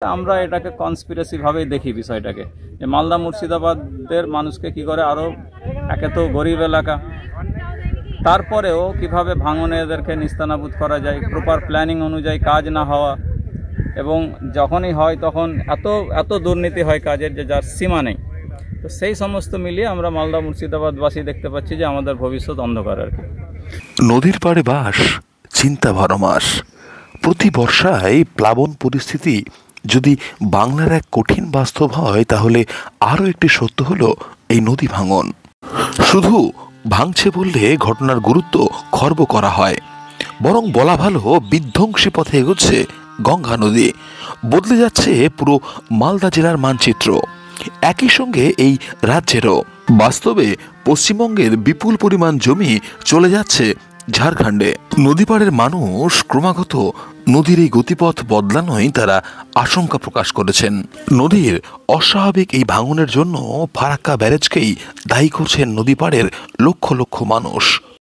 আমরা এটাকে কনস্পিরেসি ভাবেই দেখি বিষয়টাকে, যে মালদা মুর্শিদাবাদের মানুষকে কি করে আরও, একে তো গরিব এলাকা, তারপরেও কিভাবে ভাঙনে এদেরকে নিস্তানাবুদ করা যায়, প্রপার প্ল্যানিং অনুযায়ী কাজ না হওয়া, এবং যখনই হয় তখন এত এত দুর্নীতি হয় কাজের যে যার সীমা নেই। তো সেই সমস্ত মিলিয়ে আমরা মালদা মুর্শিদাবাদবাসী দেখতে পাচ্ছি যে আমাদের ভবিষ্যৎ অন্ধকার আর কি। নদীর পাড়ে বাস, চিন্তা 12 মাস। প্রতি বর্ষায় প্লাবন পরিস্থিতি যদি বাংলার এক কঠিন বাস্তব হয়, তাহলে আরও একটি সত্য হলো এই নদী ভাঙন শুধু ভাঙছে বললে ঘটনার গুরুত্ব খর্ব করা হয়, বরং বলা ভালো বিধ্বংসী পথে এগোচ্ছে গঙ্গা নদী। বদলে যাচ্ছে পুরো মালদা জেলার মানচিত্র, একই সঙ্গে এই রাজ্যেরও। বাস্তবে পশ্চিমবঙ্গের বিপুল পরিমাণ জমি চলে যাচ্ছে ঝাড়খণ্ডে। নদীপাড়ের মানুষ ক্রমাগত নদীর এই গতিপথ বদলানোয় তারা আশঙ্কা প্রকাশ করেছেন। নদীর অস্বাভাবিক এই ভাঙনের জন্য ফারাক্কা ব্যারেজকেই দায়ী করছেন নদীপাড়ের লক্ষ লক্ষ মানুষ।